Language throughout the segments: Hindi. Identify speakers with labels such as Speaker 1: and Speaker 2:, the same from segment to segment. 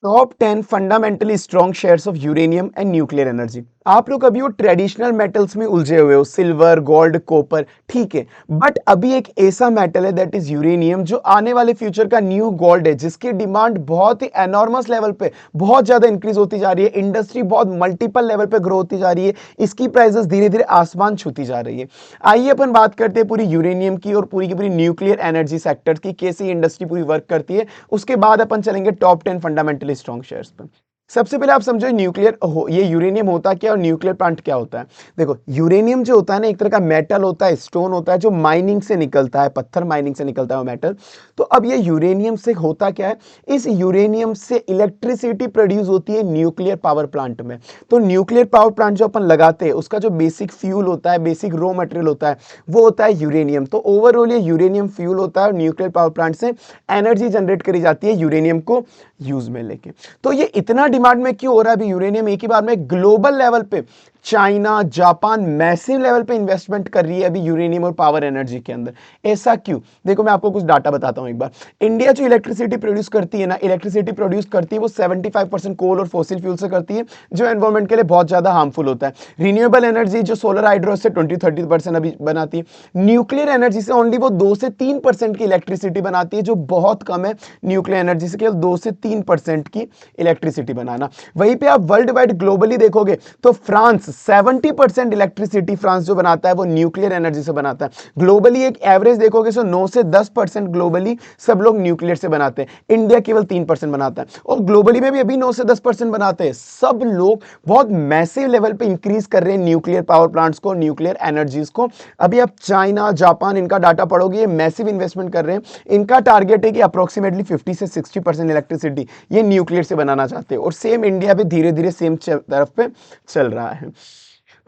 Speaker 1: Top 10 fundamentally strong shares of uranium and nuclear energy. आप लोग अभी वो ट्रेडिशनल मेटल्स में उलझे हुए हो, सिल्वर, गोल्ड, कॉपर, ठीक है। बट अभी एक ऐसा मेटल है दैट इज यूरेनियम, जो आने वाले फ्यूचर का न्यू गोल्ड है, जिसकी डिमांड बहुत ही एनॉर्मस लेवल पे बहुत ज्यादा इंक्रीज होती जा रही है। इंडस्ट्री बहुत मल्टीपल लेवल पे ग्रो होती जा रही है। इसकी प्राइसेस धीरे धीरे आसमान छूती जा रही है। आइए अपन बात करते हैं पूरी यूरेनियम की और पूरी की पूरी न्यूक्लियर एनर्जी सेक्टर की, कैसे इंडस्ट्री पूरी वर्क करती है। उसके बाद अपन चलेंगे टॉप 10 फंडामेंटली स्ट्रॉन्ग शेयर्स पर। सबसे पहले आप समझो न्यूक्लियर ये यूरेनियम होता क्या और न्यूक्लियर प्लांट क्या होता है। देखो, यूरेनियम जो होता है ना, एक तरह का मेटल होता है, स्टोन होता है, जो माइनिंग से निकलता है, पत्थर माइनिंग से निकलता है वो मेटल। तो अब ये यूरेनियम से होता क्या है, इस यूरेनियम से इलेक्ट्रिसिटी प्रोड्यूस होती है न्यूक्लियर पावर प्लांट में। तो न्यूक्लियर पावर प्लांट जो अपन लगाते हैं, उसका जो बेसिक फ्यूल होता है, बेसिक रॉ मटेरियल होता है, वो होता है यूरेनियम। तो ओवरऑल ये यूरेनियम फ्यूल होता है और न्यूक्लियर पावर प्लांट से एनर्जी जनरेट करी जाती है यूरेनियम को यूज में लेके। तो ये इतना डिमांड में क्यों हो रहा है अभी यूरेनियम? एक ही बार में ग्लोबल लेवल पे चाइना, जापान मैसिव लेवल पे इन्वेस्टमेंट कर रही है अभी यूरेनियम और पावर एनर्जी के अंदर। ऐसा क्यों? देखो, मैं आपको कुछ डाटा बताता हूं एक बार। इंडिया जो इलेक्ट्रिसिटी प्रोड्यूस करती है ना, इलेक्ट्रिसिटी प्रोड्यूस करती है वो 75% कोल और फॉसिल फ्यूल से करती है, जो एनवायरमेंट के लिए बहुत ज्यादा हार्मफुल होता है। रिन्यूएबल एनर्जी जो सोलर हाइड्रो से 20-30% अभी बनाती है। न्यूक्लियर एनर्जी से ओनली वो 2 से 3% की इलेक्ट्रिसिटी बनाती है, जो बहुत कम है। न्यूक्लियर एनर्जी से केवल 2 से 3% की इलेक्ट्रिसिटी बनाना। वहीं पे आप वर्ल्ड वाइड ग्लोबली देखोगे तो फ्रांस 70% इलेक्ट्रिसिटी फ्रांस जो बनाता है वो न्यूक्लियर एनर्जी से बनाता है। ग्लोबली एक एवरेज देखोगे तो 9 से 10% ग्लोबली सब लोग न्यूक्लियर से बनाते हैं। इंडिया केवल 3% बनाता है, और ग्लोबली में भी अभी 9 से 10% बनाते हैं। सब लोग बहुत मैसिव लेवल पे इंक्रीज कर रहे हैं न्यूक्लियर पावर प्लांट्स को, न्यूक्लियर एनर्जीज को। अभी आप चाइना, जापान, इनका डाटा पढ़ोगे, ये मैसिव इन्वेस्टमेंट कर रहे हैं। इनका टारगेट है कि अप्रोक्सीमेटली 50 से 60% इलेक्ट्रिसिटी ये न्यूक्लियर से बनाना चाहते हैं, और सेम इंडिया भी धीरे धीरे सेम तरफ पे चल रहा है।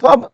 Speaker 1: तो अब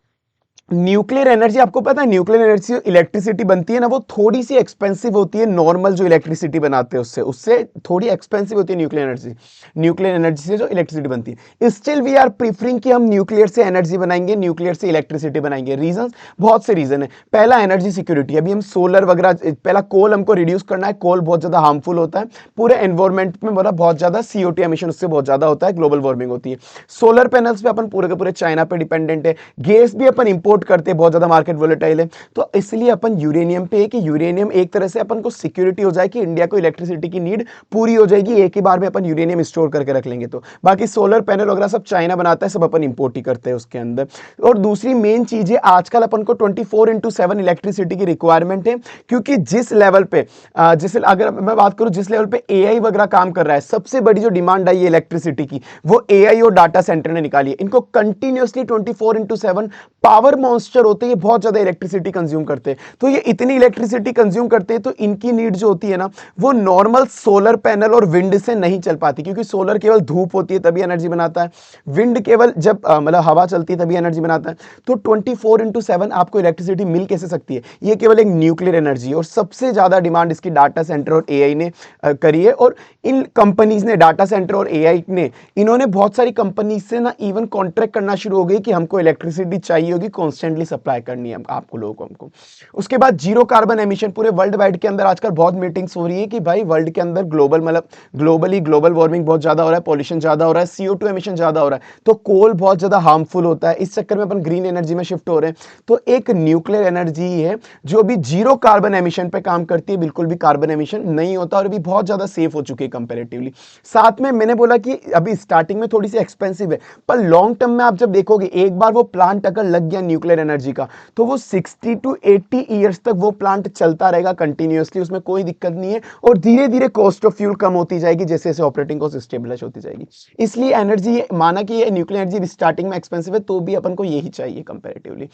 Speaker 1: न्यूक्लियर एनर्जी, आपको पता है न्यूक्लियर एनर्जी इलेक्ट्रिसिटी बनती है ना, वो थोड़ी सी एक्सपेंसिव होती है नॉर्मल जो इलेक्ट्रिसिटी बनाते हैं उससे उससे थोड़ी एक्सपेंसिव होती है न्यूक्लियर एनर्जी। न्यूक्लियर एनर्जी से जो इलेक्ट्रिसिटी बनती है, स्टिल वी आर प्रीफरिंग कि हम न्यूक्लियर से एनर्जी बनाएंगे, न्यूक्लियर से इलेक्ट्रिसिटी बनाएंगे। रीजन, बहुत से रीजन है। पहला, एनर्जी सिक्योरिटी। अभी हम सोलर वगैरह, पहला कोल हमको रिड्यूस करना है। कोल बहुत ज्यादा हार्मफुल होता है पूरे एनवायरमेंट में, बहुत ज्यादा CO2 एमिशन उससे बहुत ज्यादा होता है, ग्लोबल वार्मिंग होती है। सोलर पैनल्स पे अपन पूरे के पूरे चाइना पे डिपेंडेंट है। गैस भी अपन इंपोर्ट करते हैं, बहुत ज्यादा मार्केट वोलेटाइल है। तो इसलिए अपन यूरेनियम पे है कि यूरेनियम एक तरह से अपन को सिक्योरिटी हो जाए कि इंडिया को इलेक्ट्रिसिटी की नीड पूरी हो जाएगी, एक ही बार में अपन यूरेनियम स्टोर करके रख लेंगे। तो बाकी सोलर पैनल वगैरह सब चाइना बनाता है, सब अपन इंपोर्ट ही करते हैं उसके अंदर। और दूसरी मेन चीज है, आजकल अपन को 24/7 इलेक्ट्रिसिटी की रिक्वायरमेंट है, क्योंकि जिस लेवल पे अगर मैं बात करूं, जिस लेवल पे AI वगैरह काम कर रहा है, सबसे बड़ी जो डिमांड आई है इलेक्ट्रिसिटी की, वो AI और डाटा सेंटर ने निकाली है। इनको कंटिन्यूअसली 24/7 पावर मॉन्स्टर होते हैं, बहुत ज्यादा इलेक्ट्रिसिटी कंज्यूम करते हैं। तो ये इतनी इलेक्ट्रिसिटी कंज्यूम करते हैं, तो इनकी नीड जो होती है ना, वो नॉर्मल सोलर पैनल और विंड से नहीं चल पाती, क्योंकि सोलर केवल धूप होती है तभी एनर्जी बनाता है, विंड केवल जब मतलब हवा चलती है तभी एनर्जी बनाता है। तो 24/7 आपको इलेक्ट्रिसिटी मिल कैसे सकती है? ये केवल एक न्यूक्लियर एनर्जी है, और सबसे ज्यादा डिमांड इसकी डाटा सेंटर और AI ने करी है। और इन कंपनीज ने, डाटा सेंटर और AI ने, इन्होंने बहुत सारी कंपनीज से ना इवन कॉन्ट्रैक्ट करना शुरू हो गई कि हमको इलेक्ट्रिसिटी चाहिए होगी, कॉन्स्टेंटली सप्लाई करनी है आपको लोगों को, हमको। उसके बाद जीरो कार्बन एमिशन, पूरे वर्ल्ड वाइड के अंदर आजकल बहुत मीटिंग्स हो रही है कि भाई वर्ल्ड के अंदर ग्लोबल, मतलब ग्लोबली ग्लोबल वार्मिंग बहुत ज्यादा हो रहा है, पॉल्यूशन ज्यादा हो रहा है, CO2 एमिशन ज्यादा हो रहा है, तो कोल बहुत ज्यादा हार्मफुल होता है। इस चक्कर में अपन ग्रीन एनर्जी में शिफ्ट हो रहे हैं। तो एक न्यूक्लियर एनर्जी है जो भी जीरो कार्बन एमिशन पे काम करती है, बिल्कुल भी कार्बन एमिशन नहीं होता, और भी बहुत ज्यादा सेफ हो चुकी है कंपैरेटिवली। साथ में मैंने बोला कि अभी स्टार्टिंग में थोड़ी सी एक्सपेंसिव है, पर लॉन्ग टर्म में आप जब देखोगे, एक बार वो प्लांट अगर लग गया न्यूक्लियर एनर्जी का, तो वो 60 to 80 ईयर्स तक वो प्लांट चलता रहेगा कंटिन्यूअसली, उसमें कोई दिक्कत नहीं है। और धीरे धीरे कॉस्ट ऑफ फ्यूल कम होती जाएगी, जैसे जैसे ऑपरेटिंग कॉस्ट स्टेबलाइज होती जाएगी। इसलिए एनर्जी, माना कि ये न्यूक्लियर एनर्जी स्टार्टिंग में एक्सपेंसिव है, तो भी अपन को यही चाहिए कंपैरेटिवली।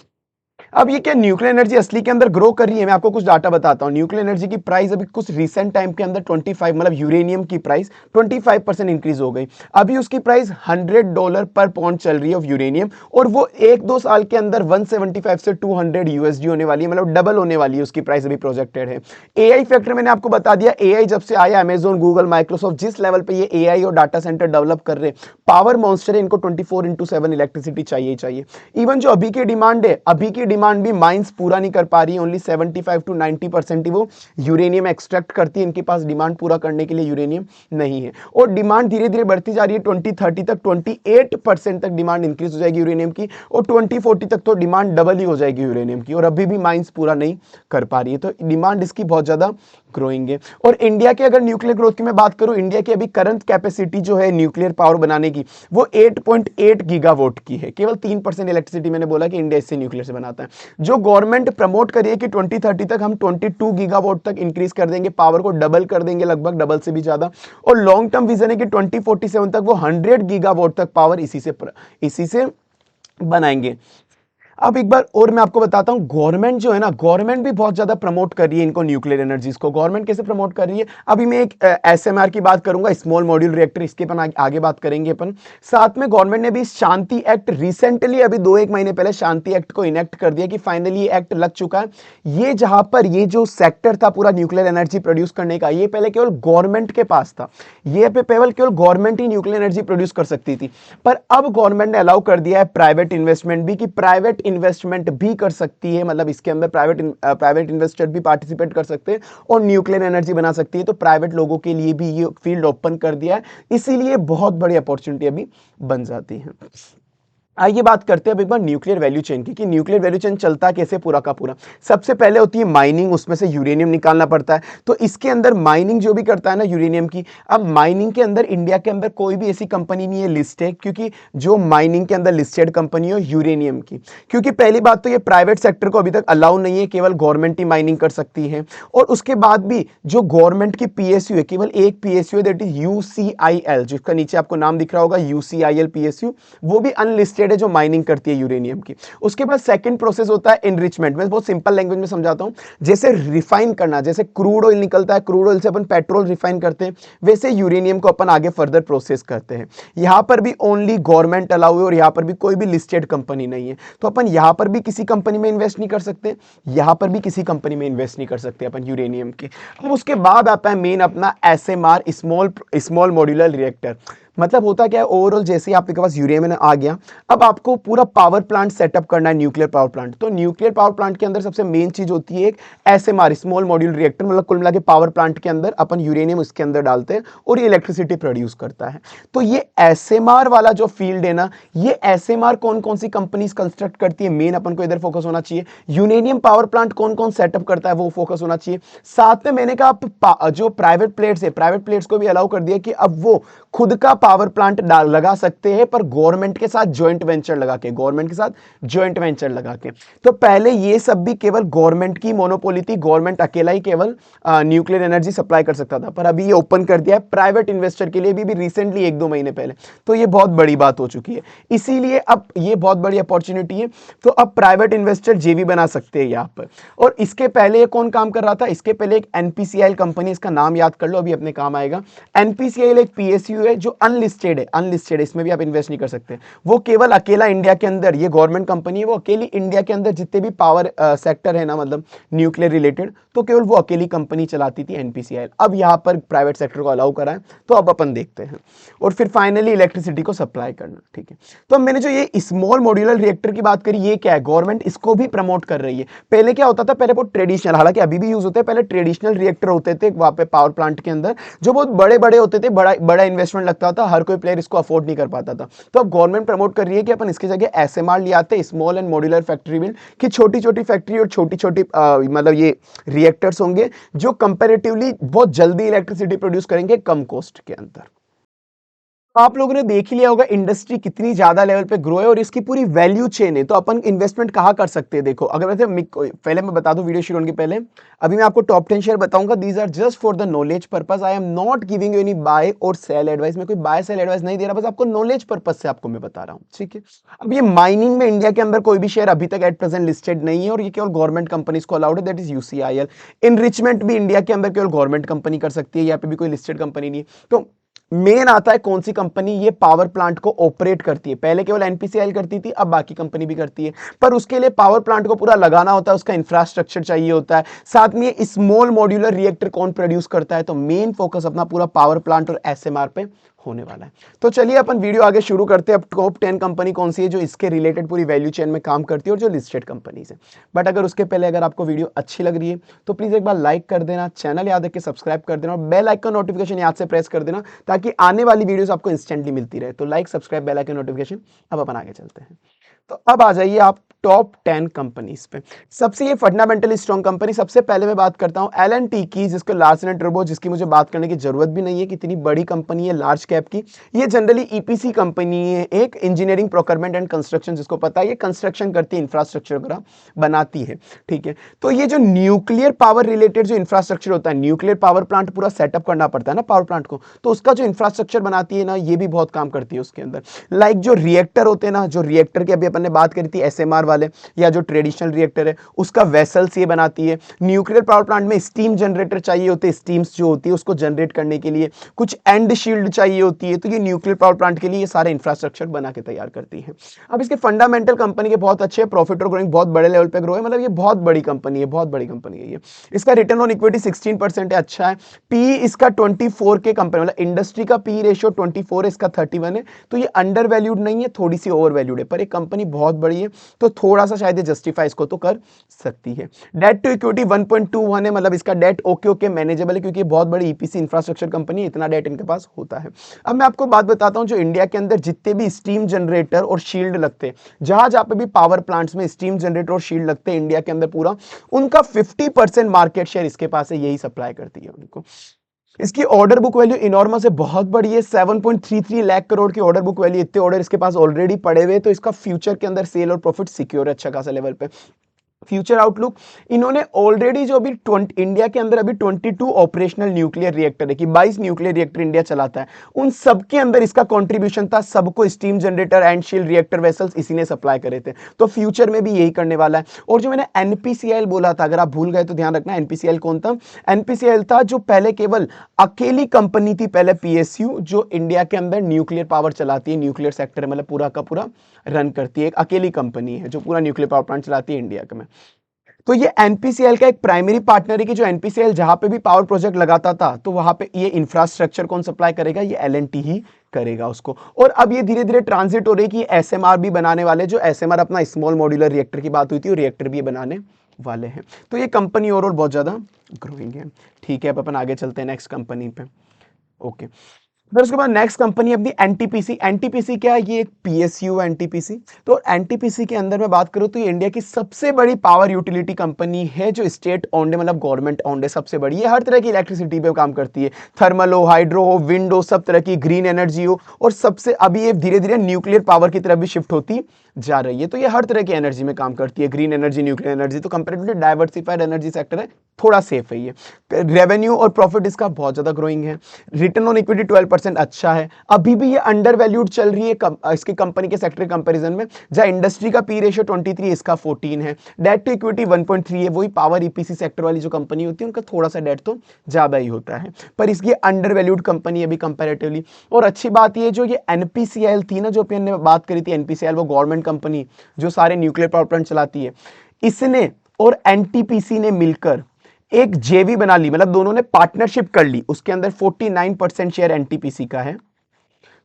Speaker 1: अब ये क्या न्यूक्लियर एनर्जी असली के अंदर ग्रो कर रही है? मैं आपको कुछ डाटा बताता हूं। न्यूक्लियर एनर्जी की प्राइस अभी कुछ रिसेंट टाइम के अंदर 25, मतलब यूरेनियम की प्राइस 25% इंक्रीज हो गई। अभी उसकी प्राइस $100 पर पाउंड चल रही है ऑफ यूरेनियम, और वो 1-2 साल के अंदर 175 से 200 USD होने वाली है, मतलब डबल होने वाली है उसकी प्राइस, अभी प्रोजेक्टेड है। AI फैक्टर मैंने आपको बता दिया, AI जब से आया, अमेजोन, गूगल, माइक्रोसॉफ्ट, जिस लेवल पे ये AI और डाटा सेंटर डेवलप कर रहे हैं, पावर मॉन्स्टर है, इनको 24/7 इलेक्ट्रिसिटी चाहिए ही चाहिए। इवन जो अभी की डिमांड है, अभी की डिमांड भी माइंस पूरा नहीं कर पा रही है, ओनली 75 to 90% ही वो यूरेनियम एक्सट्रैक्ट करती है, इनके पास डिमांड पूरा करने के लिए यूरेनियम नहीं है। और डिमांड धीरे धीरे बढ़ती जा रही है, 2030 तक 28% तक डिमांड इंक्रीज हो जाएगी यूरेनियम की, और 2040 तक तो डिमांड डबल ही हो जाएगी यूरेनियम की, और अभी भी माइंस पूरा नहीं कर पा रही है, तो डिमांड इसकी बहुत ज्यादा ग्रोइंग है। और इंडिया के अगर न्यूक्लियर ग्रोथ की मैं बात करूं, इंडिया की अभी करंट कैपेसिटी जो है न्यूक्लियर पावर बनाने की वो 8.8 गीगावाट की है, केवल 3% इलेक्ट्रिसिटी मैंने बोला कि इंडिया इससे न्यूक्लियर से बनाता है। जो गवर्नमेंट प्रमोट करिए कि 2030 तक हम 22 गीगावाट तक इंक्रीज कर देंगे, पावर को डबल कर देंगे, लगभग डबल से भी ज्यादा, और लॉन्ग टर्म विजन है कि 2047 तक वो 100 गीगावाट तक पावर इसी से बनाएंगे। अब एक बार और मैं आपको बताता हूं, गवर्नमेंट जो है ना, गवर्नमेंट भी बहुत ज्यादा प्रमोट कर रही है इनको, न्यूक्लियर एनर्जीज को। गवर्नमेंट कैसे प्रमोट कर रही है, अभी मैं एक एसएमआर की बात करूंगा, स्मॉल मॉड्यूल रिएक्टर, इसके अपन आगे बात करेंगे अपन। साथ में गवर्नमेंट ने भी शांति एक्ट रिसेंटली, अभी 2-1 महीने पहले शांति एक्ट को इनेक्ट कर दिया कि फाइनली ये एक्ट लग चुका है। ये जहां पर ये जो सेक्टर था पूरा न्यूक्लियर एनर्जी प्रोड्यूस करने का, ये पहले केवल गवर्नमेंट के पास था, ये पे केवल गवर्नमेंट ही न्यूक्लियर एनर्जी प्रोड्यूस कर सकती थी। पर अब गवर्नमेंट ने अलाउ कर दिया है प्राइवेट इन्वेस्टमेंट भी, कि प्राइवेट इन्वेस्टमेंट भी कर सकती है, मतलब इसके अंदर प्राइवेट इन्वेस्टर भी पार्टिसिपेट कर सकते हैं और न्यूक्लियर एनर्जी बना सकती है। तो प्राइवेट लोगों के लिए भी ये फील्ड ओपन कर दिया है, इसीलिए बहुत बड़ी अपॉर्चुनिटी अभी बन जाती है। आइए बात करते हैं अब एक बार न्यूक्लियर वैल्यू चेन की, कि न्यूक्लियर वैल्यू चेन चलता कैसे पूरा का पूरा। सबसे पहले होती है माइनिंग, उसमें से यूरेनियम निकालना पड़ता है। तो इसके अंदर माइनिंग जो भी करता है ना यूरेनियम की, अब माइनिंग के अंदर इंडिया के अंदर कोई भी ऐसी कंपनी नहीं है लिस्टेड, क्योंकि जो माइनिंग के अंदर लिस्टेड कंपनी हो यूरेनियम की, क्योंकि पहली बात तो ये प्राइवेट सेक्टर को अभी तक अलाउ नहीं है, केवल गवर्नमेंट ही माइनिंग कर सकती है। और उसके बाद भी जो गवर्नमेंट की पीएसयू है, केवल एक पीएसयू है, दैट इज यूसीआईएल, जिसका नीचे आपको नाम दिख रहा होगा यूसीआईएल पीएसयू, वो भी अनलिस्टेड है जो माइनिंग करती है यूरेनियम की। उसके बाद सेकंड प्रोसेस होता है एनरिचमेंट। मैं बहुत सिंपल लैंग्वेज में समझाता हूं, जैसे रिफाइन करना, जैसे क्रूड ऑयल निकलता है, क्रूड ऑयल से अपन पेट्रोल रिफाइन करते हैं, वैसे यूरेनियम को अपन आगे फर्दर प्रोसेस करते हैं। यहां पर भी ओनली गवर्नमेंट अलाउ है, और यहां पर भी कोई भी लिस्टेड कंपनी नहीं है, तो अपन यहां पर भी किसी कंपनी में इन्वेस्ट नहीं कर सकते, यहां पर भी किसी कंपनी में इन्वेस्ट नहीं कर सकते अपन यूरेनियम की। अब उसके बाद आता है मेन अपना एसएमआर, स्मॉल मॉड्यूलर रिएक्टर। मतलब होता क्या है, ओवरऑल जैसे आपके पास यूरेनियम आ गया, अब आपको पूरा पावर प्लांट सेटअप करना है, न्यूक्लियर पावर प्लांट। तो न्यूक्लियर पावर प्लांट के अंदर सबसे मेन चीज होती है एक एसएमआर, स्मॉल मॉड्यूल रिएक्टर, मतलब कुल मिला के पावर प्लांट के अंदर अपन यूरेनियम उसके अंदर डालते हैं और ये इलेक्ट्रिसिटी प्रोड्यूस करता है। तो ये एसएमआर वाला जो फील्ड है ना, ये एसएमआर कौन कौन सी कंपनीज कंस्ट्रक्ट करती है, मेन अपन को इधर फोकस होना चाहिए। यूरेनियम पावर प्लांट कौन कौन सेटअप करता है, वो फोकस होना चाहिए। साथ में मैंने कहा जो प्राइवेट प्लेयर्स है, प्राइवेट प्लेयर्स को भी अलाउ कर दिया कि अब वो खुद का पावर प्लांट लगा सकते हैं, पर गवर्नमेंट के साथ ज्वाइंट वेंचर लगा के, गवर्नमेंट के साथ ज्वाइंट वेंचर लगा के। तो पहले ये सब भी केवल गवर्नमेंट की मोनोपोली थी, गवर्नमेंट अकेला ही केवल न्यूक्लियर एनर्जी सप्लाई कर सकता था, पर अभी ये ओपन कर दिया है प्राइवेट इन्वेस्टर के लिए भी रिसेंटली 1-2 महीने पहले। तो ये बहुत बड़ी बात हो चुकी है, इसीलिए अब ये बहुत बड़ी अपॉर्चुनिटी है। तो अब प्राइवेट इन्वेस्टर जेवी बना सकते हैं यहाँ पर। और इसके पहले ये कौन काम कर रहा था, इसके पहले एक एनपीसीआईएल कंपनी, इसका नाम याद कर लो, अभी अपने काम आएगा। एनपीसीआईएल एक पीएसयू है जो अनलिस्टेड है, इसमें भी आप इन्वेस्ट नहीं कर सकते। वो केवल अकेला इंडिया के अंदर, ये गवर्नमेंट कंपनी है, वो अकेली इंडिया के अंदर जितने भी पावर सेक्टर है ना, मतलब न्यूक्लियर रिलेटेड, तो केवल वो अकेली कंपनी चलाती थी एनपीसीआईएल। अब यहां पर प्राइवेट सेक्टर को अलाउ करा है, तो अब अपन देखते हैं। और फिर फाइनली इलेक्ट्रिसिटी को सप्लाई करना, ठीक है। तो अब मैंने जो ये स्मॉल मॉड्यूलर रिएक्टर की बात करी, ये क्या है, गवर्नमेंट इसको भी प्रमोट कर रही है। पहले क्या होता था, पहले बहुत ट्रेडिशनल, हालांकि अभी भी यूज होते हैं, पहले ट्रेडिशनल रिएक्टर होते थे वहां पे पावर प्लांट के अंदर, जो बहुत बड़े बड़े होते थे, बड़ा इन्वेस्टमेंट लगता था, हर कोई प्लेयर इसको अफोर्ड नहीं कर पाता था। तो अब गवर्नमेंट प्रमोट कर रही है कि अपन इसकी जगह एसएमआर ले आते हैं, small and modular factory build, कि छोटी छोटी फैक्ट्री और छोटी छोटी मतलब ये रिएक्टर्स होंगे जो कंपैरेटिवली बहुत जल्दी इलेक्ट्रिसिटी प्रोड्यूस करेंगे कम कॉस्ट के अंदर। आप लोगों ने देख ही लिया होगा इंडस्ट्री कितनी ज्यादा लेवल पे ग्रो है और इसकी पूरी वैल्यू चेन है। तो अपन इन्वेस्टमेंट कहाँ कर सकते हैं, देखो अगर पहले मैं बता दूं वीडियो शुरू होने के पहले, अभी मैं आपको टॉप 10 शेयर बताऊंगा, these are just for the knowledge purpose, I am not giving you any buy और सेल एडवाइस। मैं कोई बाय सेल एडवाइस नहीं दे रहा, बस आपको नॉलेज पर्पस से आपको मैं बता रहा हूँ, ठीक है। अब ये माइनिंग में इंडिया के अंदर कोई भी शेयर अभी तक एट प्रेजेंट लिस्टेड नहीं है और ये केवल गवर्नमेंट कंपनीज को अलाउड है, दैट इज यूसीआईएल। इनरिचमेंट भी इंडिया के अंदर केवल गवर्नमेंट कंपनी कर सकती है, यहाँ पे भी कोई लिस्टेड कंपनी नहीं है। तो मेन आता है कौन सी कंपनी ये पावर प्लांट को ऑपरेट करती है। पहले केवल एनपीसीआईएल करती थी, अब बाकी कंपनी भी करती है, पर उसके लिए पावर प्लांट को पूरा लगाना होता है, उसका इंफ्रास्ट्रक्चर चाहिए होता है। साथ में स्मॉल मॉड्यूलर रिएक्टर कौन प्रोड्यूस करता है, तो मेन फोकस अपना पूरा पावर प्लांट और एसएमआर पे होने वाला है। तो चलिए अपन वीडियो आगे शुरू करते हैं। अब टॉप 10 कंपनी कौन सी है जो इसके रिलेटेड पूरी वैल्यू चेन में काम करती है और जो लिस्टेड कंपनीज है। बट अगर उसके पहले अगर आपको वीडियो अच्छी लग रही है तो प्लीज एक बार लाइक कर देना, चैनल याद रख के सब्सक्राइब कर देना और बेल आइकन नोटिफिकेशन याद से प्रेस कर देना ताकि आने वाली वीडियोस आपको इंस्टेंटली मिलती रहे। तो like, subscribe, bell icon notification. अब अपन आगे चलते हैं। तो अब आ जाइए आप टॉप 10 कंपनीज पे। सबसे ये फंडामेंटली स्ट्रॉन्ग कंपनी, सबसे पहले मैं बात करता हूं L&T की, जिसको लार्सन एंड टर्बो, जिसकी मुझे बात करने की जरूरत भी नहीं है, कितनी बड़ी कंपनी है लार्ज कैप की। ये जनरली ईपीसी कंपनी है, एक इंजीनियरिंग प्रोक्योरमेंट एंड कंस्ट्रक्शन, जिसको पता है ये कंस्ट्रक्शन करती है, इंफ्रास्ट्रक्चर वगैरह बनाती है। ठीक है, तो ये जो न्यूक्लियर पावर रिलेटेड जो इंफ्रास्ट्रक्चर होता है, न्यूक्लियर पावर प्लांट पूरा सेटअप करना पड़ता है ना पावर प्लांट को, तो उसका जो इंफ्रास्ट्रक्चर बनाती है ना, ये भी बहुत काम करती है उसके अंदर। लाइक जो रिएक्टर होते हैं ना, जो रिएक्टर की अभी अपन ने बात करी थी एसएमआर वाले, या जो ट्रेडिशनल रिएक्टर है उसका वेसल्स ये बनाती है। न्यूक्लियर पावर प्लांट में स्टीम जनरेटर चाहिए होते हैं, स्टीम्स जो होती है उसको जनरेट करने के लिए कुछ एंड शील्ड चाहिए होती है, तो ये न्यूक्लियर पावर प्लांट के लिए ये सारे इंफ्रास्ट्रक्चर बना के तैयार करती है। अब इसके फंडामेंटल कंपनी के बहुत अच्छे, प्रॉफिट और ग्रोइंग बहुत बड़े लेवल पे ग्रो है, मतलब ये बहुत बड़ी कंपनी है, बहुत बड़ी कंपनी है ये। इसका रिटर्न ऑन इक्विटी 16% है, अच्छा है। पी इसका 24 के कंपनी, मतलब इंडस्ट्री का पी रेशियो 24 है, इसका 31 है, तो ये अंडर वैल्यूड नहीं है, थोड़ी सी ओवर वैल्यूड है, पर एक कंपनी बहुत बड़ी है तो थोड़ा सा शायद ये जस्टिफाई इसको तो कर सकती है। डेट टू इक्विटी 1.21 है, मतलब इसका डेट ओके ओके मैनेजेबल है, क्योंकि बहुत बड़ी ईपीसी इंफ्रास्ट्रक्चर कंपनी है, इतना डेट इनके पास होता है। अब मैं आपको बात बताता हूं, जो इंडिया के अंदर जितने भी स्टीम जनरेटर और शील्ड लगते हैं, जहां जहां पे भी पावर प्लांट्स में स्टीम जनरेटर और शील्ड लगते हैं इंडिया के अंदर पूरा, उनका 50% मार्केट शेयर इसके पास है, यही सप्लाई करती है उनको। इसकी ऑर्डर बुक वैल्यू इनॉर्मस है, बहुत बड़ी है, 7.33 लाख करोड़ की ऑर्डर बुक वैल्यू, इतने ऑर्डर इसके पास ऑलरेडी पड़े हुए, तो इसका फ्यूचर के अंदर सेल और प्रॉफिट सिक्योर है अच्छा खासा लेवल पे। फ्यूचर आउटलुक, इन्होंने ऑलरेडी जो अभी इंडिया के अंदर अभी 22 ऑपरेशनल न्यूक्लियर रिएक्टर है कि 22 न्यूक्लियर रिएक्टर इंडिया चलाता है, उन सब के अंदर इसका कंट्रीब्यूशन था, सबको steam generator and shield reactor vessels इसी ने सप्लाई करे थे, तो फ्यूचर में भी यही करने वाला है। और जो मैंने एनपीसीआईएल बोला था, अगर आप भूल गए तो ध्यान रखना, एनपीसीआईएल कौन था? एनपीसीआईएल था जो पहले केवल अकेली कंपनी थी, पहले पीएसयू, जो इंडिया के अंदर न्यूक्लियर पावर चलाती है, न्यूक्लियर सेक्टर मतलब पूरा का पूरा रन करती है, एक अकेली कंपनी है जो पूरा न्यूक्लियर पावर प्लांट चलाती है इंडिया में। तो ये एनपीसीएल का एक प्राइमरी पार्टनर है कि जो एनपीसीएल जहां पे भी पावर प्रोजेक्ट लगाता था, तो वहां पे ये इंफ्रास्ट्रक्चर कौन सप्लाई करेगा? ये एलएनटी ही करेगा उसको। और अब ये धीरे धीरे ट्रांजिट हो रही है कि एसएमआर भी बनाने वाले, जो एसएमआर अपना स्मॉल मॉड्यूलर रिएक्टर की बात हुई थी, और रिएक्टर भी बनाने वाले हैं। तो ये कंपनी ओवरऑल बहुत ज्यादा ग्रोइंग है। ठीक है, अब अपन आगे चलते हैं नेक्स्ट कंपनी पे। ओके, फिर उसके बाद नेक्स्ट कंपनी अपनी एनटीपीसी। एनटीपीसी क्या है? ये एक पीएसयू एनटीपीसी। तो एनटीपीसी के अंदर मैं बात करूं तो ये इंडिया की सबसे बड़ी पावर यूटिलिटी कंपनी है, जो स्टेट ओन्ड है, मतलब गवर्नमेंट ओन्ड है, सबसे बड़ी। ये हर तरह की इलेक्ट्रिसिटी पे काम करती है, थर्मल हो, हाइड्रो हो, विंड हो, सब तरह की ग्रीन एनर्जी हो, और सबसे अभी ये धीरे धीरे न्यूक्लियर पावर की तरफ भी शिफ्ट होती जा रही है। तो ये हर तरह की एनर्जी में काम करती है, ग्रीन एनर्जी, न्यूक्लियर एनर्जी, तो कंपैरेटिवली डाइवर्सिफाइड एनर्जी सेक्टर है, थोड़ा सेफ है ये। रेवेन्यू और प्रॉफिट इसका बहुत ज्यादा ग्रोइंग है। रिटर्न ऑन इक्विटी 12% अच्छा है। अभी भी ये अंडर वैल्यूड चल रही है इसकी कंपनी के सेक्टर कंपैरिजन में, जहां इंडस्ट्री का पी रेशियो 23, इसका 14 है। डेट टू इक्विटी 1.3 है, वही पावर ईपीसी सेक्टर वाली जो कंपनी होती है उनका थोड़ा सा डेट तो ज्यादा ही होता है, पर इसकी अंडर वैल्यूड कंपनी अभी कंपैरेटिवली। और अच्छी बात ये जो ये एनपीसीएल थी ना, जो अपन ने बात करी थी, एनपीसीएल वो गवर्नमेंट कंपनी जो सारे न्यूक्लियर पावर प्लांट चलाती है, इसने और एनटीपीसी ने मिलकर एक जेवी बना ली, मतलब दोनों ने पार्टनरशिप कर ली, उसके अंदर 49% शेयर एनटीपीसी का है।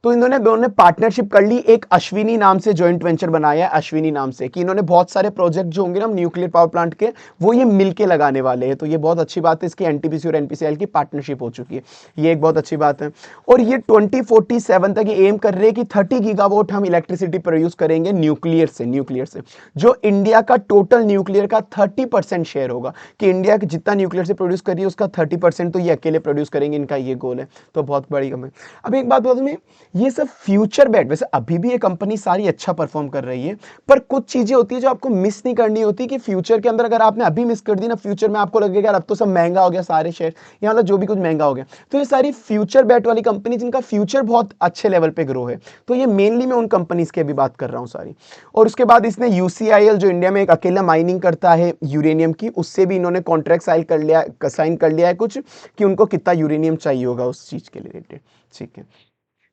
Speaker 1: तो इन्होंने दोनों ने पार्टनरशिप कर ली, एक अश्विनी नाम से जॉइंट वेंचर बनाया है, अश्विनी नाम से, कि इन्होंने बहुत सारे प्रोजेक्ट जो होंगे ना न्यूक्लियर पावर प्लांट के, वो ये मिलके लगाने वाले हैं। तो ये बहुत अच्छी बात है, इसकी एनटीपीसी और एनपीसीएल की पार्टनरशिप हो चुकी है, ये एक बहुत अच्छी बात है। और ये 2047 तक एम कर रहे हैं कि 30 गीगावाट हम इलेक्ट्रिसिटी प्रोड्यूस करेंगे न्यूक्लियर से, जो इंडिया का टोटल न्यूक्लियर का 30% शेयर होगा, कि इंडिया जितना न्यूक्लियर से प्रोड्यूस कर रही है उसका 30% तो ये अकेले प्रोड्यूस करेंगे, इनका ये गोल है। तो बहुत बड़ी कंपनी। अब एक बात बता दूं, ये सब फ्यूचर बेट, वैसे अभी भी ये कंपनी सारी अच्छा परफॉर्म कर रही है, पर कुछ चीजें होती है जो आपको मिस नहीं करनी होती, कि फ्यूचर के अंदर अगर आपने अभी मिस कर दी ना, फ्यूचर में आपको लगेगा यार अब तो सब महंगा हो गया, सारे शेयर या मतलब जो भी कुछ महंगा हो गया। तो ये सारी फ्यूचर बेट वाली कंपनी जिनका फ्यूचर बहुत अच्छे लेवल पे ग्रो है, तो ये मेनली मैं उन कंपनीज की अभी बात कर रहा हूँ सारी। और उसके बाद इसने यूसीआईएल, जो इंडिया में एक अकेला माइनिंग करता है यूरेनियम की, उससे भी इन्होंने कॉन्ट्रैक्ट साइन कर लिया है कुछ, कि उनको कितना यूरेनियम चाहिए होगा उस चीज के रिलेटेड। ठीक है,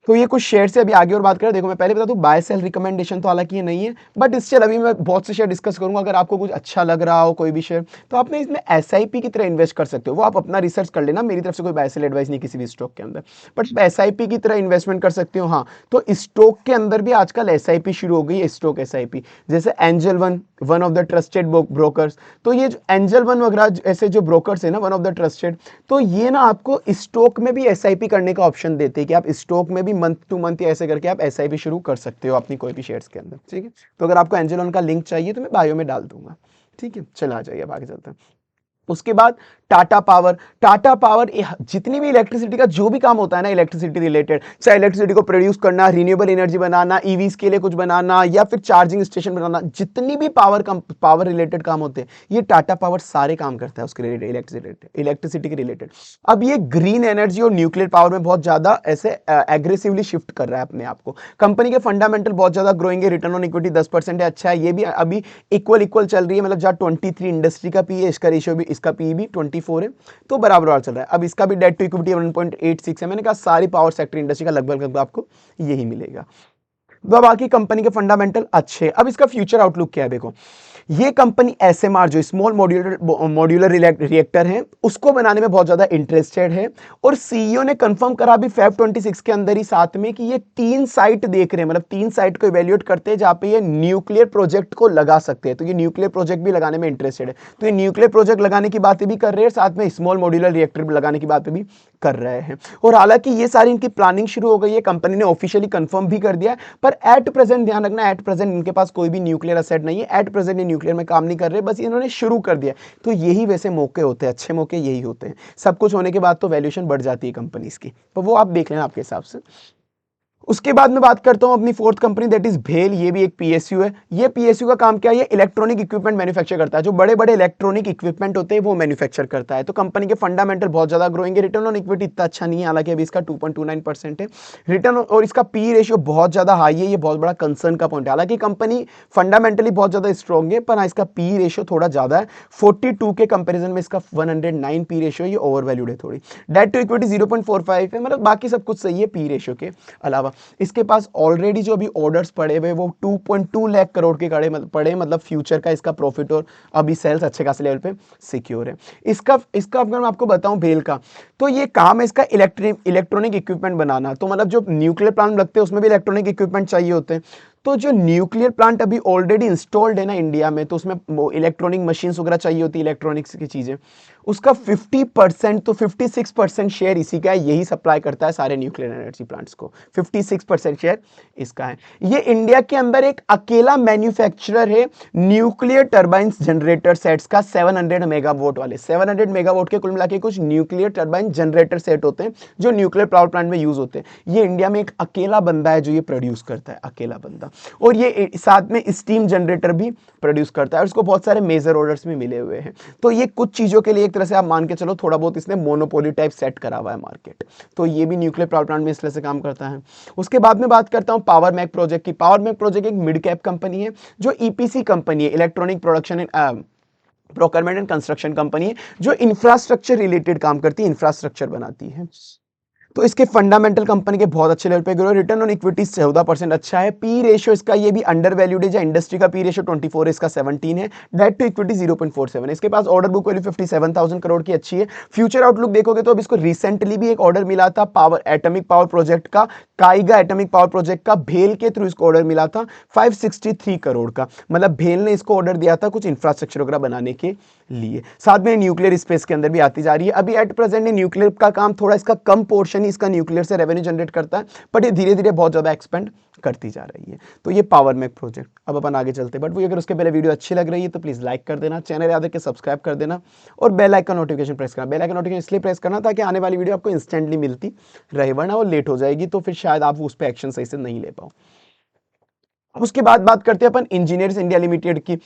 Speaker 1: तो ये कुछ शेयर से अभी आगे और बात करें। देखो मैं पहले बता दूं, बाय सेल रिकमेंडेशन तो हालांकि ये नहीं है, बट स्टिल अभी मैं बहुत से शेयर डिस्कस करूंगा। अगर आपको कुछ अच्छा लग रहा हो कोई भी शेयर, तो आप इसमें एसआईपी की तरह इन्वेस्ट कर सकते हो। वो आप अपना रिसर्च कर लेना, मेरी तरफ से कोई बाय सेल एडवाइस नहीं किसी भी स्टॉक के अंदर, बट एसआईपी की तरह इन्वेस्टमेंट कर सकते हो। हाँ, तो स्टॉक के अंदर भी आजकल एसआईपी शुरू हो गई है, स्टॉक एसआईपी, जैसे angel one of the trusted brokers. तो ये एंजल वन वगैरह ऐसे जो ब्रोकर्स है ना, वन ऑफ द ट्रस्टेड, तो ये ना आपको स्टॉक में भी एसआईपी करने का ऑप्शन देते हैं कि आप स्टॉक में भी मंथ टू मंथ या ऐसे करके आप एसआईपी शुरू कर सकते हो अपनी कोई भी शेयर्स के अंदर। ठीक है, तो अगर आपको एंजल वन का लिंक चाहिए तो मैं बायो में डाल दूंगा। ठीक है, चला आ जाइए, अब आगे चलते हैं। उसके बाद टाटा पावर जितनी भी इलेक्ट्रिसिटी का जो भी काम होता है ना, इलेक्ट्रिसिटी रिलेटेड, चाहे इलेक्ट्रिसिटी को प्रोड्यूस करना, रिन्यूएबल एनर्जी बनाना, ईवीज के लिए कुछ बनाना, या फिर चार्जिंग स्टेशन बनाना, जितनी भी पावर रिलेटेड काम होते हैं, ये टाटा पावर सारे काम करता है उसके रिलेटेड, इलेक्ट्रिसिटी के रिलेटेड। अब ये ग्रीन एनर्जी और न्यूक्लियर पावर में बहुत ज्यादा ऐसे एग्रेसिवली शिफ्ट कर रहा है अपने आप को। कंपनी के फंडामेंटल बहुत ज्यादा ग्रोइंग है, रिटर्न ऑन इक्विटी 10% है, अच्छा है। ये भी अभी इक्वल इक्वल चल रही है, मतलब जहाँ 23 इंडस्ट्री का पी है, इसका रेशियो भी, इसका पी भी 24 है, तो बराबर चल रहा है। अब इसका भी डेट टू इक्विटी 1.86 है। मैंने कहा सारी पावर सेक्टर इंडस्ट्री का लगभग आपको यही मिलेगा। तो बाकी कंपनी के फंडामेंटल अच्छे। अब इसका फ्यूचर आउटलुक क्या है, देखो ये कंपनी एसएमआर जो स्मॉल मॉड्यूलर रिएक्टर है, उसको बनाने में बहुत ज्यादा इंटरेस्टेड है। और सीईओ ने कंफर्म करा अभी फेब 26 के अंदर ही साथ में कि ये 3 साइट देख रहे हैं, मतलब 3 साइट को इवेल्युएट करते हैं जहां पे ये न्यूक्लियर प्रोजेक्ट को लगा सकते हैं। तो ये न्यूक्लियर प्रोजेक्ट भी लगाने में इंटरेस्टेड है। तो ये न्यूक्लियर प्रोजेक्ट लगाने की बातें भी कर रहे हैं, साथ में स्मॉल मॉड्यूलर रिएक्टर भी लगाने की बातें भी कर रहे हैं। और हालांकि ये सारी इनकी प्लानिंग शुरू हो गई है, कंपनी ने ऑफिशियली कंफर्म भी कर दिया है। पर एट प्रेजेंट ध्यान रखना, एट प्रेजेंट इनके पास कोई भी न्यूक्लियर असेट नहीं है, एट प्रेजेंट ये न्यूक्लियर में काम नहीं कर रहे, बस इन्होंने शुरू कर दिया। तो यही वैसे मौके होते हैं, अच्छे मौके यही होते हैं। सब कुछ होने के बाद तो वैल्यूएशन बढ़ जाती है कंपनीज की, तो वो आप देख लेना आपके हिसाब से। उसके बाद में बात करता हूं अपनी फोर्थ कंपनी, दैट इज भेल। ये भी एक पीएसयू है। ये पीएसयू का काम क्या है, ये इलेक्ट्रॉनिक इक्विपमेंट मैन्युफैक्चर करता है। जो बड़े बड़े इलेक्ट्रॉनिक इक्विपमेंट होते हैं वो मैन्युफैक्चर करता है। तो कंपनी के फंडामेंटल बहुत ज्यादा ग्रोइंग है। रिटर्न ऑन इक्विटी इतना अच्छा नहीं है, हालांकि अभी इसका 2.29% है रिटर्न, और इसका पी रेशियो बहुत ज्यादा हाई है। ये बहुत बड़ा कंसर्न का पॉइंट है। हालांकि कंपनी फंडामेंटली बहुत ज्यादा स्ट्रॉन्ग है, पर हाँ इसका पी रेशियो थोड़ा ज्यादा है। 42 के कंपेरिजन में इसका 109 पी रेशियो, ये ओवर वैल्यूड है थोड़ी। डेट टू इक्विटी 0.45 है, मतलब बाकी सब कुछ सही है पी रेशियो के अलावा। इसके पास ऑलरेडी जो अभी ऑर्डर्स पड़े हुए वो 2.2 लाख करोड़ के पड़े, मतलब फ्यूचर का इसका प्रॉफिट और अभी सेल्स अच्छे खासे लेवल पे सिक्योर है। इसका अगर मैं आपको बताऊं भेल का, तो ये काम है इसका इलेक्ट्रॉनिक इक्विपमेंट बनाना। तो मतलब जो न्यूक्लियर प्लांट लगते हैं उसमें भी इलेक्ट्रॉनिक इक्विपमेंट चाहिए होते हैं। तो जो न्यूक्लियर प्लांट अभी ऑलरेडी इंस्टॉल्ड है ना इंडिया में, तो उसमें इलेक्ट्रॉनिक मशीन्स वगैरह चाहिए होती है, इलेक्ट्रॉनिक्स की चीजें, उसका 50% तो 56% शेयर इसी का है। यही सप्लाई करता है सारे न्यूक्लियर एनर्जी प्लांट्स को, 56% शेयर इसका है। ये इंडिया के अंदर एक अकेला मैन्युफैक्चरर है न्यूक्लियर टर्बाइन जनरेटर सेट्स का, 700 मेगावाट वाले। 700 मेगावाट के कुल मिला के कुछ न्यूक्लियर टर्बाइन जनरेटर सेट होते हैं जो न्यूक्लियर पावर प्लांट में यूज होते हैं। ये इंडिया में एक अकेला बंदा है जो ये प्रोड्यूस करता है, अकेला बंदा। और ये साथ में स्टीम जनरेटर भी प्रोड्यूस करता है, और इसको बहुत सारे मेजर ऑर्डर्स भी मिले हुए हैं। तो ये कुछ चीजों के लिए एक तरह से आप मान के चलो थोड़ा बहुत इसने मोनोपोली टाइप सेट करा हुआ है मार्केट। तो ये भी न्यूक्लियर पावर प्लांट में इस तरह से काम करता है। उसके बाद में बात करता हूं पावर मैक प्रोजेक्ट की। पावर मैक प्रोजेक्ट एक मिड कैप कंपनी है जो ईपीसी कंपनी है, electronic production procurement and construction company है, जो इंफ्रास्ट्रक्चर रिलेटेड काम करती है, इंफ्रास्ट्रक्चर बनाती है। तो इसके फंडामेंटल कंपनी के बहुत अच्छे लेवल पे ग्रो। रिटर्न ऑन इक्विटी 14% अच्छा है। पी रेशियो इसका ये भी अंडर वैल्यूड है, इंडस्ट्री का पी रेशियो 24 है, इसका 17 है। डेट टू इक्विटी 0.47 है। इसके पास ऑर्डर बुक वैल्यू 57,000 करोड़ की अच्छी है। फ्यूचर आउटलुक देखोगे तो अब इसको रिसेंटली भी एक ऑर्डर मिला था एटॉमिक पावर प्रोजेक्ट का, काइगा एटॉमिक पावर प्रोजेक्ट का, भेल के थ्रू इसको ऑर्डर मिला था 563 करोड़ का। मतलब भेल ने इसको ऑर्डर दिया था कुछ इंफ्रास्ट्रक्चर वगैरह बनाने के लिए। साथ में न्यूक्लियर स्पेस के अंदर भी आती जा रही है। अभी एट प्रेजेंट न्यूक्लियर का काम थोड़ा इसका कम पोर्शन ही इसका न्यूक्लियर से रेवेन्यू जनरेट करता है, बट ये धीरे धीरे बहुत ज्यादा एक्सपेंड करती जा रही है। तो ये पावर मैक प्रोजेक्ट। अब अपन आगे चलते हैं, बट वो अगर उसके पहले वीडियो अच्छी लग रही है तो प्लीज लाइक कर देना, चैनल याद रख के सब्सक्राइब कर देना, और बेल आइकन नोटिफिकेशन प्रेस करना। बेल आइकन नोटिफिकेशन इसलिए प्रेस करना ताकि आने वाली वीडियो आपको इंस्टेंटली मिलती रहे, वरना वो लेट हो जाएगी तो फिर शायद आप उस पर एक्शन सही से नहीं ले पाओ। उसके बाद बात करते हैं अपन इंजीनियर्स इंडिया लिमिटेड की।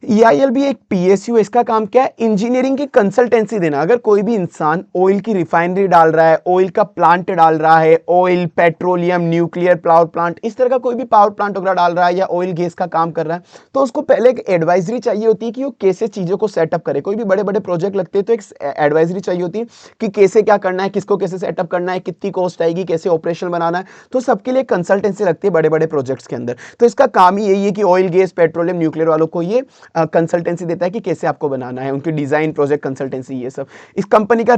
Speaker 1: EIL भी एक PSU, इसका काम क्या है, इंजीनियरिंग की कंसल्टेंसी देना। अगर कोई भी इंसान ऑयल की रिफाइनरी डाल रहा है, ऑयल का प्लांट डाल रहा है, oil, petroleum, nuclear power plant, इस तरह का कोई भी पावर प्लांट वगैरह डाल रहा है या ऑयल गैस का काम कर रहा है, तो उसको पहले एक एडवाइजरी चाहिए होती है कि वो कैसे चीजों को सेटअप करे। कोई भी बड़े बड़े प्रोजेक्ट लगते हैं तो एक एडवाइजरी चाहिए होती है कि कैसे क्या करना है, किसको कैसे सेटअप करना है, कितनी कॉस्ट आएगी, कैसे ऑपरेशन बनाना है। तो सबके लिए कंसल्टेंसी लगती है बड़े बड़े प्रोजेक्ट्स के अंदर। तो इसका काम ही यही है कि ऑयल गैस पेट्रोलियम न्यूक्लियर वालों को ये कंसल्टेंसी देता है कि कैसे आपको बनाना है, उनकी डिजाइन, प्रोजेक्ट, कंसल्टेंसी, ये सब। इस कंपनी का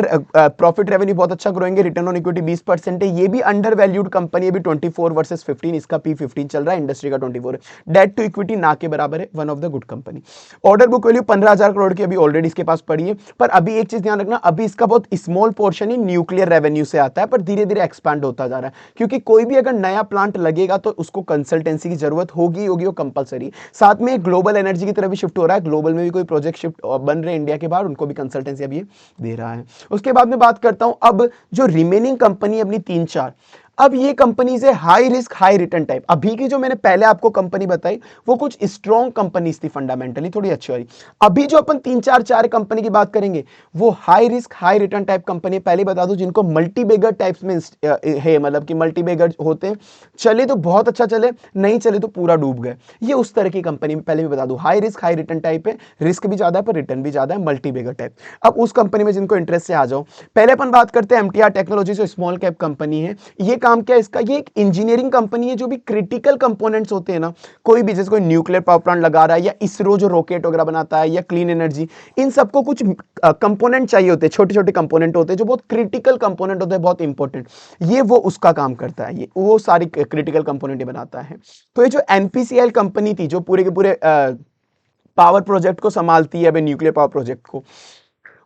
Speaker 1: प्रॉफिट रेवेन्यू बहुत अच्छा ग्रोइंग है, रिटर्न ऑन इक्विटी 20% है। ये भी अंडर वैल्यूड कंपनी है, अभी 24 वर्सेस 15, इसका P15 चल रहा है, इंडस्ट्री का 24 है। डेट टू इक्विटी ना के बराबर है, one of the good company. Order book value 15,000 crore की अभी ऑलरेडी इसके पास पड़ी है। पर अभी एक चीज ध्यान रखना, अभी इसका बहुत स्मॉल पोर्शन ही न्यूक्लियर रेवेन्यू से आता है, पर धीरे धीरे एक्सपांड होता जा रहा है, क्योंकि कोई भी अगर नया प्लांट लगेगा तो उसको कंसल्टेंसी की जरूरत होगी होगी, वो कंपलसरी। साथ में ग्लोबल एनर्जी की तरफ भी शिफ्ट हो रहा है, ग्लोबल में भी कोई प्रोजेक्ट शिफ्ट बन रहे हैं इंडिया के बाहर, उनको भी कंसल्टेंसी अभी दे रहा है। उसके बाद में बात करता हूं अब जो रिमेनिंग कंपनी अपनी 3-4, अब ये कंपनीज है high risk high return type. अभी की जो मैंने पहले आपको कंपनी बताई वो कुछ स्ट्रॉन्ग कंपनीज थी, फंडामेंटली थोड़ी अच्छी वाली। अभी जो अपन 3-4 कंपनी की बात करेंगे वो high risk high return type company, पहले बता दूं, जिनको मल्टी बेगर टाइप्स में है, मतलब कि मल्टी बेगर होते हैं, चले तो बहुत अच्छा चले, नहीं चले तो पूरा डूब गए। ये उस तरह की कंपनी में पहले भी बता दूं, high risk high return type है, रिस्क भी ज्यादा है पर रिटर्न भी ज्यादा है, मल्टी बेगर टाइप। अब उस कंपनी में जिनको इंटरेस्ट से आ जाओ। पहले अपन बात करते हैं MTR टेक्नोलॉजी, जो स्मॉल कैप कंपनी है। ये काम क्या है इसका, ये एक इंजीनियरिंग कंपनी है, जो भी क्रिटिकल कंपोनेंट्स होते हैं ना, कोई भी जैसे कोई न्यूक्लियर पावर प्लांट लगा रहा है, या इसरो जो रॉकेट वगैरह बनाता है, या क्लीन एनर्जी, इन सबको कुछ कंपोनेंट चाहिए होते हैं, छोटे छोटे कंपोनेंट होते हैं जो बहुत क्रिटिकल कंपोनेंट होते हैं, बहुत इंपॉर्टेंट। ये वो उसका काम करता है, ये वो सारी क्रिटिकल कंपोनेंट बनाता है। तो ये जो NPCL कंपनी थी, जो पूरे के पूरे पावर प्रोजेक्ट को संभालती है, अभी न्यूक्लियर पावर प्रोजेक्ट को,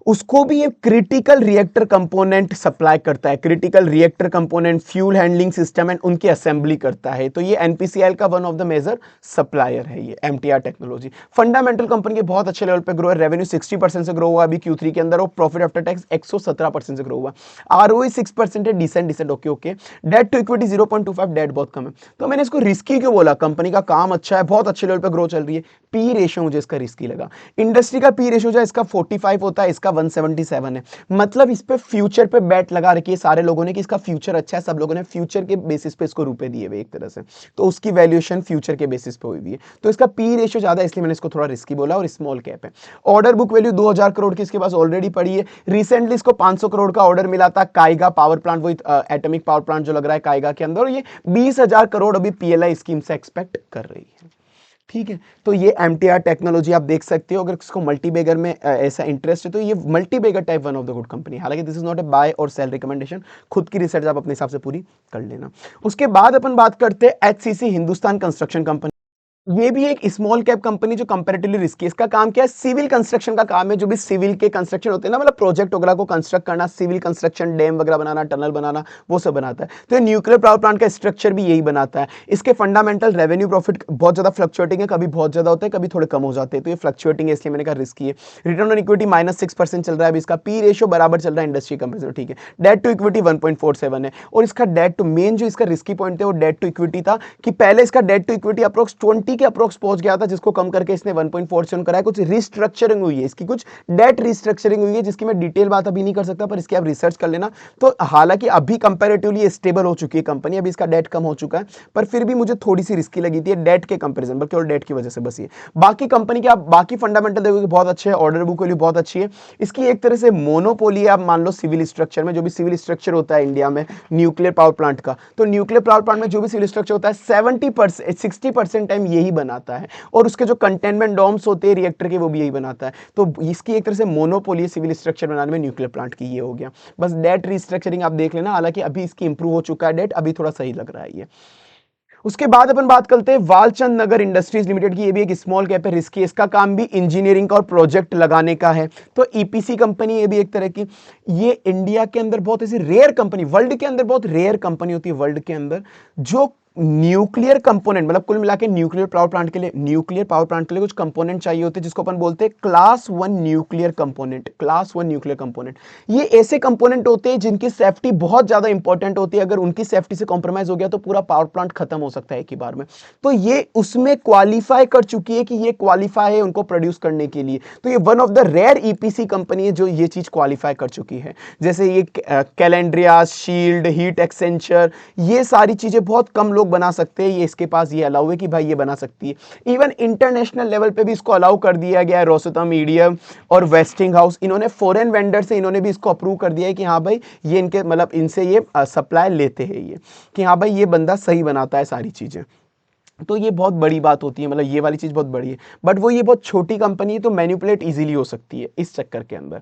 Speaker 1: उसको भी ये क्रिटिकल रिएक्टर कंपोनेंट सप्लाई करता है, critical reactor component, fuel handling system and उनकी असेंबली करता है। तो ये NPCL का one of the major supplier है ये MTR टेक्नोलॉजी। फंडामेंटल कंपनी के बहुत अच्छे लेवल पे ग्रो है, रेवेन्यू 60% से ग्रो हुआ अभी Q3 के अंदर, और प्रॉफिट आफ्टर टैक्स 117% से ग्रो हुआ। ROE 6% है, decent decent, okay okay. Debt to equity 0.25, debt बहुत कम है। तो मैंने इसको रिस्की क्यों बोला, कंपनी का काम अच्छा है, बहुत अच्छे लेवल पे ग्रो चल रही है, पी रेशियो मुझे इसका रिस्की लगा। इंडस्ट्री का पी रेशियो जो है इसका 45 होता है, इसका 177 है। मतलब इस पे फ्यूचर पे बैट लगा रखी है सारे लोगों ने कि इसका फ्यूचर अच्छा है, सब लोगों ने फ्यूचर के बेसिस पे इसको रुपए दिए हुए एक तरह से, तो उसकी वैल्यूएशन फ्यूचर के बेसिस पे हुई हुई है। तो इसका पी रेशियो ज्यादा है, इसलिए मैंने इसको थोड़ा रिस्की बोला, और स्मॉल कैप है। ऑर्डर बुक वैल्यू 2000 करोड़ की इसके पास ऑलरेडी पड़ी है। रिसेंटली इसको 500 करोड़ का ऑर्डर मिला था काइगा पावर प्लांट, वो एटॉमिक पावर प्लांट जो लग रहा है काइगा के अंदर, और ये 20,000 करोड़ अभी PLI स्कीम से एक्सपेक्ट कर रही है। ठीक है, तो ये MTR टेक्नोलॉजी आप देख सकते हो, अगर इसको मल्टीबेगर में ऐसा इंटरेस्ट है तो ये multibagger type one of the good company. हालांकि this is not a buy और सेल रिकमेंडेशन, खुद की रिसर्च आप अपने हिसाब से पूरी कर लेना। उसके बाद अपन बात करते हैं HCC, हिंदुस्तान कंस्ट्रक्शन कंपनी। ये भी एक स्मॉल कैप कंपनी जो कंपैरेटिवली रिस्की है। इसका काम क्या है, सिविल कंस्ट्रक्शन का काम है, जो भी सिविल के कंस्ट्रक्शन होते हैं ना, मतलब प्रोजेक्ट वगैरह को कंस्ट्रक्ट करना, सिविल कंस्ट्रक्शन, डैम वगैरह बनाना, टनल बनाना, वो सब बनाता है। तो ये न्यूक्लियर पावर प्लांट का स्ट्रक्चर भी यही बनाता है। इसके फंडामेंटल रेवेन्यू प्रॉफिट बहुत ज्यादा फ्लक्चुएटिंग है, कभी बहुत ज्यादा होता है, कभी थोड़े कम हो जाते हैं, तो ये फ्लक्चुएटिंग है, इसलिए मैंने कहा रिस्की है। रिटर्न ऑन इक्विटी -6% चल रहा है अभी, इसका पी रेशियो बराबर चल रहा है इंडस्ट्री कंपनी, ठीक है। डेट टू इक्विटी 1.47 है, और इसका डेट टू, मेन जो इसका रिस्की पॉइंट है वो डेट टू इक्विटी था, कि पहले इसका डेट टू इक्विटी अप्रोक्स 20 के अप्रोक्स पहुंच गया था, जिसको कम करके इसने 1.47 कराया। कुछ रिस्ट्रक्चरिंग हुई है इसकी, कुछ डेट रिस्ट्रक्चरिंग हुई है, जिसकी मैं डिटेल बात अभी नहीं कर सकता, पर इसकी आप रिसर्च कर लेना। तो हालांकि अभी कंपैरेटिवली स्टेबल हो चुकी है कंपनी, अभी इसका डेट कम हो चुका है, पर फिर भी मुझे थोड़ी सी रिस्की लगी थी डेट के कंपैरिजन, बल्कि और डेट की वजह से बस ये। बाकी कंपनी के आप बाकी फंडामेंटल देखोगे बहुत अच्छे है, ऑर्डर बुक वैल्यू बहुत अच्छी है। इसकी एक तरह से मोनोपोली है, आप मान लो सिविल स्ट्रक्चर में, जो भी सिविल स्ट्रक्चर होता है इंडिया में न्यूक्लियर पावर प्लांट का, तो न्यूक्लियर पावर प्लांट में जो भी सिविल स्ट्रक्चर होता है 60% टाइम यही बनाता है, और उसके जो कंटेनमेंट डॉम्स होते हैं रिएक्टर के, वो भी यही बनाता है। तो इसकी एक तरह से मोनोपोली सिविल स्ट्रक्चर बनाने में न्यूक्लियर प्लांट की, ये हो गया। बस डेट रिस्ट्रक्चरिंग आप देख लेना, हालांकि अभी इसकी इंप्रूव हो चुका है डेट, अभी थोड़ा सही लग रहा है ये। उसके बाद अपन बात करते हैं वालचंद नगर इंडस्ट्रीज लिमिटेड की। ये भी एक स्मॉल कैप है, रिस्की, इसका काम भी इंजीनियरिंग का और प्रोजेक्ट लगाने का है। तो EPC कंपनी, ये भी एक तरह की, ये इंडिया के अंदर बहुत ऐसी रेयर कंपनी, वर्ल्ड के अंदर बहुत रेयर कंपनी होती है वर्ल्ड के अंदर, जो न्यूक्लियर कंपोनेंट, मतलब कुल मिला के न्यूक्लियर पावर प्लांट के लिए कुछ कंपोनेंट चाहिए होते हैं जिसको अपन बोलते हैं class 1 nuclear component. Class 1 nuclear component, ये ऐसे कंपोनेंट होते हैं जिनकी सेफ्टी बहुत ज्यादा इंपॉर्टेंट होती है। अगर उनकी सेफ्टी से कॉम्प्रोमाइज हो गया तो पूरा पावर प्लांट खत्म हो सकता है एक ही बार में। तो ये उसमें क्वालिफाई कर चुकी है कि ये क्वालिफाई है उनको प्रोड्यूस करने के लिए। तो ये one of the rare EPC company है जो ये चीज क्वालिफाई कर चुकी है। जैसे ये कैलेंड्रिया, शील्ड, हीट एक्सचेंजर, ये सारी चीजें बहुत कम लोग बना सकते हैं, ये इसके पास ये अलाउ है कि भाई ये बना सकती है। इवन इंटरनेशनल लेवल पे भी इसको अलाउ कर दिया गया है। रोसतम, ईडीएम और वेस्टिंग हाउस, इन्होंने फॉरेन वेंडर से इन्होंने भी इसको अप्रूव कर दिया है कि हाँ भाई ये इनके मतलब इनसे ये सप्लाई लेते हैं ये, कि हाँ भाई ये बंदा सही बनाता है सारी चीजें। तो ये बहुत बड़ी बात होती है, मतलब ये वाली चीज बहुत बड़ी है। बट वो ये बहुत छोटी कंपनी है तो मैनिपुलेट इजीली हो सकती है इस चक्कर के अंदर।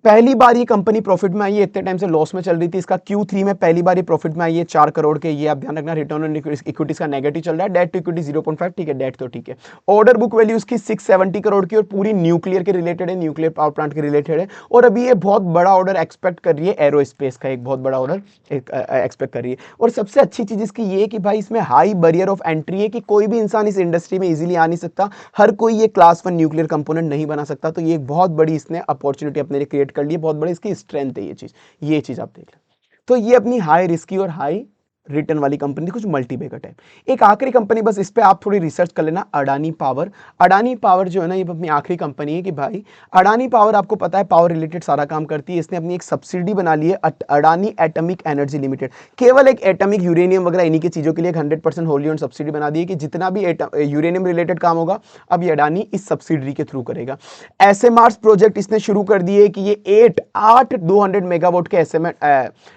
Speaker 1: पहली बार ये कंपनी प्रॉफिट में आई है, इतने टाइम से लॉस में चल रही थी। इसका Q3 में पहली बार ये प्रॉफिट में आई है 4 करोड़ के। ये आप ध्यान रखना, रिटर्न ऑन इक्विटी का नेगेटिव चल रहा है। डेट टू इक्विटी 0.5, ठीक है, डेट तो ठीक है। ऑर्डर बुक वैल्यू उसकी 670 करोड़ की और पूरी न्यूक्लियर के रिलेटेड है, न्यूक्लियर पावर प्लांट के रिलेटेड है। और अभी ये बहुत बड़ा ऑर्डर एक्सपेक्ट कर रही है, एरोस्पेस का एक बहुत बड़ा ऑर्डर एक्सपेक्ट कर रही है। और सबसे अच्छी चीज इसकी ये है कि भाई इसमें हाई बैरियर ऑफ एंट्री है, कि कोई भी इंसान इस इंडस्ट्री में इजीली आ नहीं सकता। हर कोई ये क्लास 1 न्यूक्लियर कंपोनेंट नहीं बना सकता। तो ये एक बहुत बड़ी इसने अपॉर्चुनिटी अपने लिए क्रिएट कर ली है, बहुत बड़ी इसकी स्ट्रेंथ है ये चीज आप देख लें। तो ये अपनी हाई रिस्की और हाई रिटर्न वाली कंपनी थी, कुछ मल्टी बैगर टाइप। एक आखिरी कंपनी, बस इस पे आप थोड़ी रिसर्च कर लेना, अडानी पावर। अडानी पावर जो है ना, ये अपनी आखिरी कंपनी है कि भाई अडानी पावर आपको पता है पावर रिलेटेड सारा काम करती है। इसने अपनी एक सब्सिडी बना ली है, अडानी एटॉमिक एनर्जी लिमिटेड। केवल एक एटॉमिक यूरेनियम वगैरह इन्हीं की चीजों के लिए 100% होली ऑन सब्सिडी बना दी है, कि जितना भी यूरेनियम रिलेटेड काम होगा अब ये अडानी इस सब्सिडी के थ्रू करेगा। एसएमआर प्रोजेक्ट इसने शुरू कर दिए कि ये 200 मेगावाट के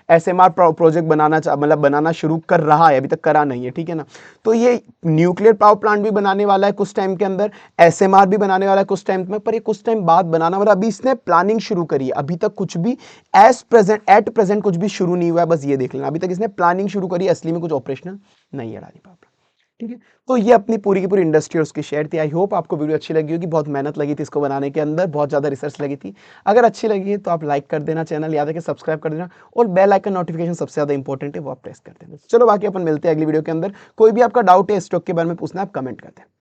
Speaker 1: एसएमआर प्रोजेक्ट बनाना शुरू कर रहा है, अभी तक करा नहीं है, ठीक है ना। तो ये न्यूक्लियर पावर प्लांट भी बनाने वाला है कुछ टाइम के अंदर, एसएमआर भी बनाने वाला है कुछ टाइम में, पर ये कुछ टाइम बाद बनाना वाला। अभी इसने प्लानिंग शुरू करी है, अभी तक कुछ भी एट प्रेजेंट कुछ भी शुरू नहीं हुआ है, बस ये देख लेना। अभी तक इसने प्लानिंग शुरू करी है, असली में कुछ ऑपरेशनल नहीं है अडानी पावर प्लांट, ठीक है। तो ये अपनी पूरी की पूरी इंडस्ट्री और उसकी शेयर थी। आई होप आपको वीडियो अच्छी लगी होगी। बहुत मेहनत लगी थी इसको बनाने के अंदर, बहुत ज़्यादा रिसर्च लगी थी। अगर अच्छी लगी है तो आप लाइक कर देना, चैनल याद है कि सब्सक्राइब कर देना, और बेल आइकन नोटिफिकेशन सबसे ज़्यादा इंपॉर्टेंट है, वो आप प्रेस कर देना। चलो बाकी अपन मिलते हैं अगली वीडियो के अंदर। कोई भी आपका डाउट है स्टॉक के बारे में पूछना, आप कमेंट करते हैं।